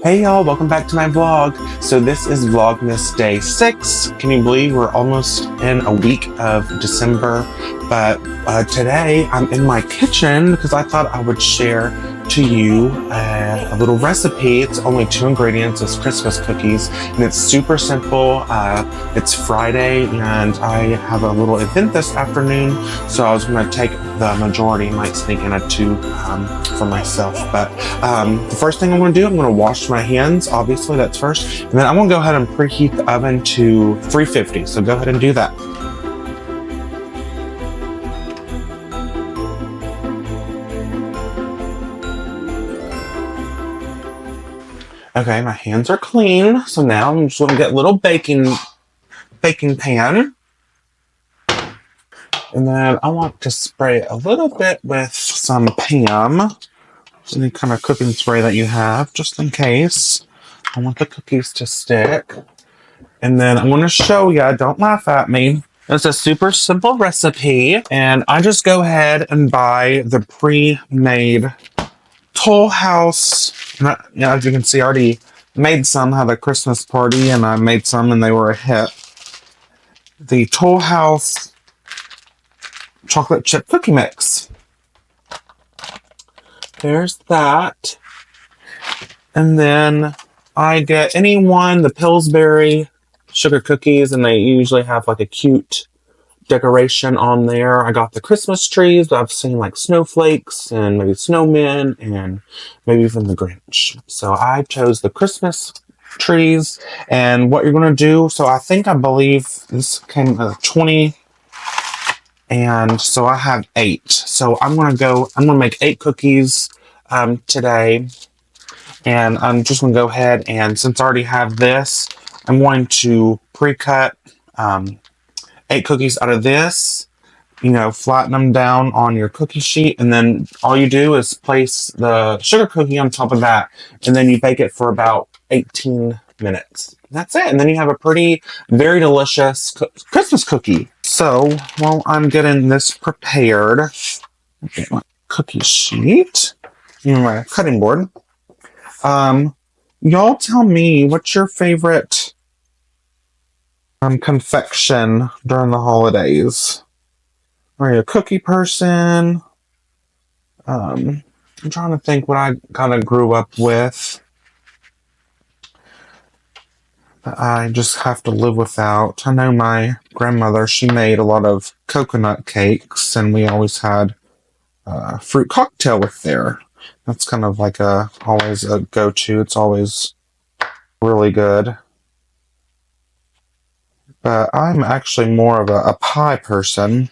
Hey y'all, welcome back to my vlog. So this is Vlogmas day 6. Can you believe we're almost in a week of December? But today I'm in my kitchen because I thought I would share to you a little recipe. It's only 2 ingredients. It's Christmas cookies and it's super simple. It's Friday and I have a little event this afternoon, so I was going to take the majority, might sneak in a 2 for myself. But the first thing I'm going to do, I'm going to wash my hands. Obviously, that's first. And then I'm going to go ahead and preheat the oven to 350. So go ahead and do that. Okay, my hands are clean. So now I'm just going to get a little baking pan. And then I want to spray a little bit with some Pam. Any kind of cooking spray that you have, just in case. I want the cookies to stick. And then I'm going to show you, don't laugh at me. It's a super simple recipe, and I just go ahead and buy the pre-made Toll House. As you can see, I already made some, had a Christmas party, and I made some, and they were a hit. The Toll House chocolate chip cookie mix. There's that. And then I get the Pillsbury sugar cookies, and they usually have like a cute decoration on there. I got the Christmas trees, but I've seen like snowflakes and maybe snowmen and maybe even the Grinch. So I chose the Christmas trees. And what you're going to do, so I believe this came 20, and so I have 8. So I'm going to make 8 cookies today. And I'm just going to go ahead and, since I already have this, I'm going to pre-cut 8 cookies out of this, flatten them down on your cookie sheet, and then all you do is place the sugar cookie on top of that, and then you bake it for about 18 minutes. That's it, and then you have a very delicious Christmas cookie. So, while I'm getting this prepared, get my cookie sheet, and my cutting board. Y'all tell me, what's your favorite confection during the holidays? Are you a cookie person? I'm trying to think what I kind of grew up with. I just have to live without. I know my grandmother, she made a lot of coconut cakes, and we always had fruit cocktail with there. That's kind of like always a go-to. It's always really good. But I'm actually more of a pie person.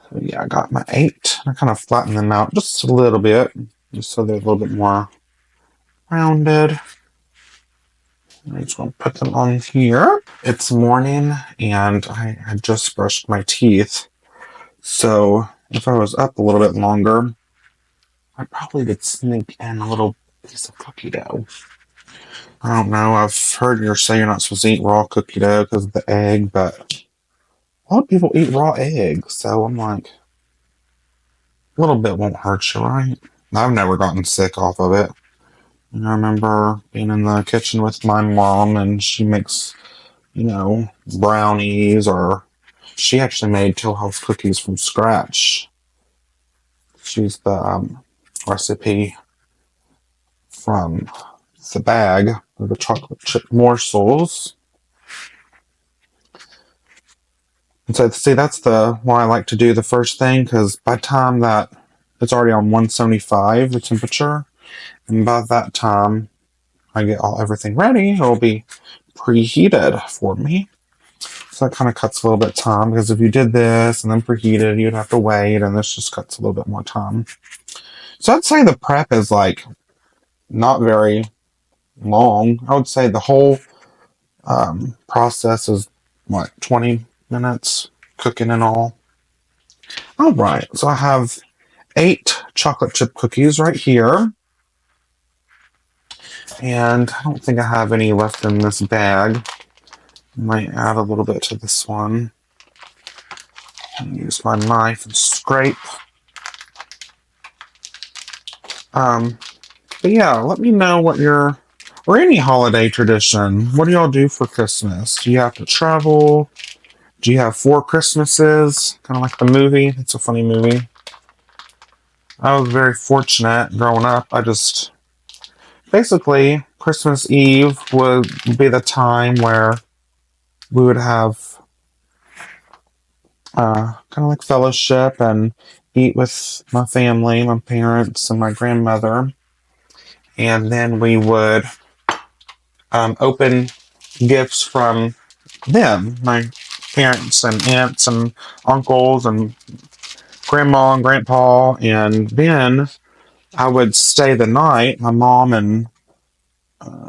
So yeah, I got my 8. I kind of flattened them out just a little bit, just so they're a little bit more rounded. I'm just going to put them on here. It's morning, and I had just brushed my teeth. So if I was up a little bit longer, I probably could sneak in a little piece of cookie dough. I don't know. I've heard you say you're not supposed to eat raw cookie dough because of the egg, but a lot of people eat raw eggs, so I'm like, a little bit won't hurt you, right? I've never gotten sick off of it. I remember being in the kitchen with my mom, and she makes, brownies, or she actually made Toll House cookies from scratch. She's the recipe from the bag of the chocolate chip morsels. And so, see, that's why I like to do the first thing, because by the time that it's already on 175, the temperature, and by that time I get everything ready, it'll be preheated for me. So that kind of cuts a little bit of time, because if you did this and then preheated, you'd have to wait, and this just cuts a little bit more time. So I'd say the prep is not very long. I would say the whole process is 20 minutes cooking and all. All right, so I have 8 chocolate chip cookies right here. And I don't think I have any left in this bag. Might add a little bit to this one. And use my knife and scrape. But yeah, let me know what your, or any holiday tradition. What do y'all do for Christmas? Do you have to travel? Do you have 4 Christmases? Kind of like the movie. It's a funny movie. I was very fortunate growing up. I just, basically, Christmas Eve would be the time where we would have kind of like fellowship and eat with my family, my parents, and my grandmother. And then we would open gifts from them, my parents and aunts and uncles and grandma and grandpa. And then I would stay the night. My mom and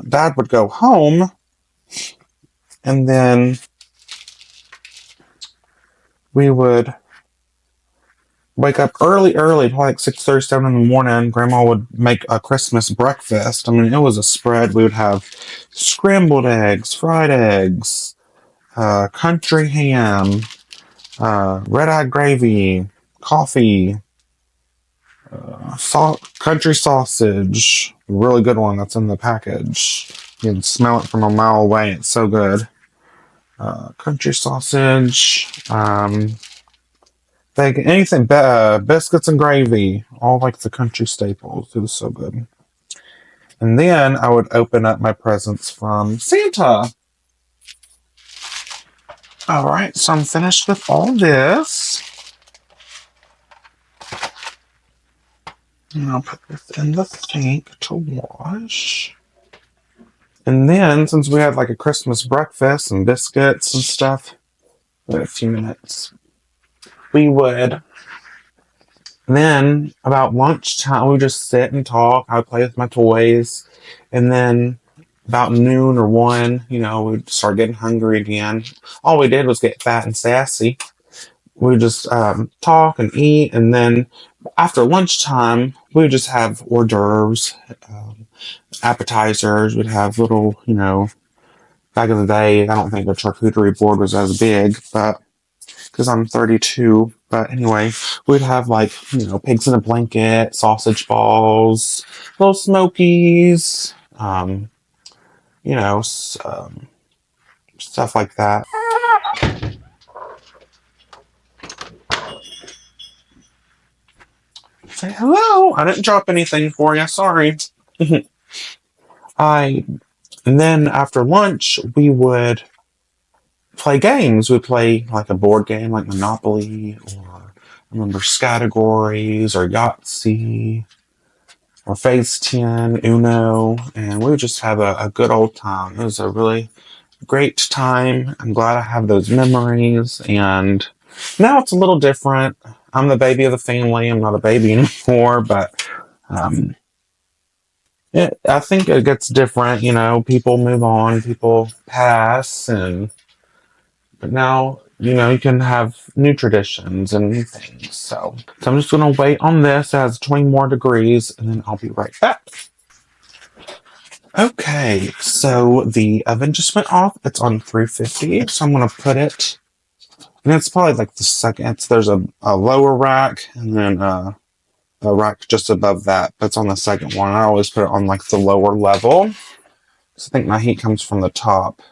dad would go home. And then we would wake up early, probably like 6:30, 7 in the morning. Grandma would make a Christmas breakfast. I mean, it was a spread. We would have scrambled eggs, fried eggs, country ham, red-eye gravy, coffee, country sausage, really good one that's in the package. You can smell it from a mile away. It's so good. Country sausage, bacon, anything, biscuits and gravy, all like the country staples. It was so good. And then I would open up my presents from Santa. All right, so I'm finished with all this. And I'll put this in the sink to wash. And then, since we had like a Christmas breakfast and biscuits and stuff, wait a few minutes, we would then, about lunchtime, we would just sit and talk. I would play with my toys. And then, about noon or 1, we'd start getting hungry again. All we did was get fat and sassy. We would just talk and eat. And then, after lunchtime, we would just have hors d'oeuvres, appetizers. We'd have little, back in the day, I don't think the charcuterie board was as big, but because I'm 32. But anyway, we'd have like, pigs in a blanket, sausage balls, little smokies, stuff like that. Say hello. I didn't drop anything for you. Sorry. And then after lunch, we would play games. We'd play like a board game like Monopoly, or I remember Categories or Yahtzee or Phase 10, Uno, and we would just have a good old time. It was a really great time. I'm glad I have those memories, and now it's a little different. I'm the baby of the family. I'm not a baby anymore, but I think it gets different. People move on, people pass, but now, you can have new traditions and new things. So I'm just going to wait on this. It has 20 more degrees, and then I'll be right back. Okay, so the oven just went off. It's on 350, so I'm going to put it, and it's probably like the second. There's a lower rack, and then a rack just above that. But it's on the second one. I always put it on like the lower level. So I think my heat comes from the top.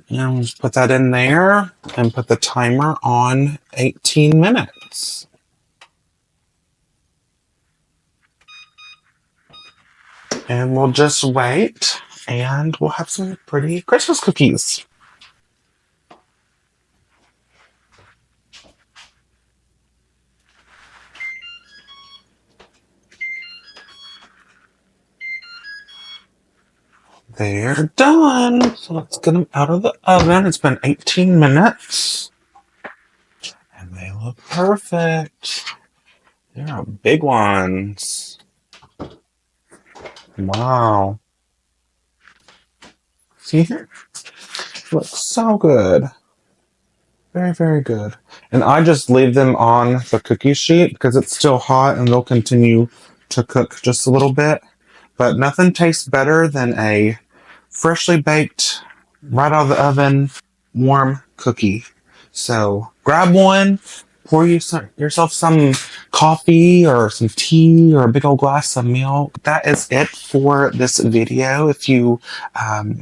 And I'll just put that in there and put the timer on 18 minutes. And we'll just wait, and we'll have some pretty Christmas cookies. They're done. So let's get them out of the oven. It's been 18 minutes. And they look perfect. They're big ones. Wow. See here? Looks so good. Very, very good. And I just leave them on the cookie sheet because it's still hot and they'll continue to cook just a little bit. But nothing tastes better than a freshly baked, right out of the oven, warm cookie. So grab one, pour yourself some coffee or some tea or a big old glass of milk. That is it for this video. If you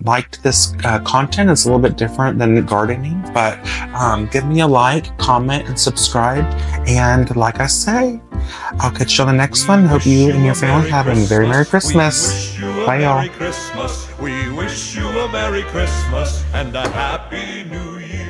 liked this content, it's a little bit different than gardening, but give me a like, comment, and subscribe. And like I say, I'll catch you on the next one. Hope you and your family have a very Merry Christmas. Bye, y'all. We wish you a Merry Christmas and a Happy New Year.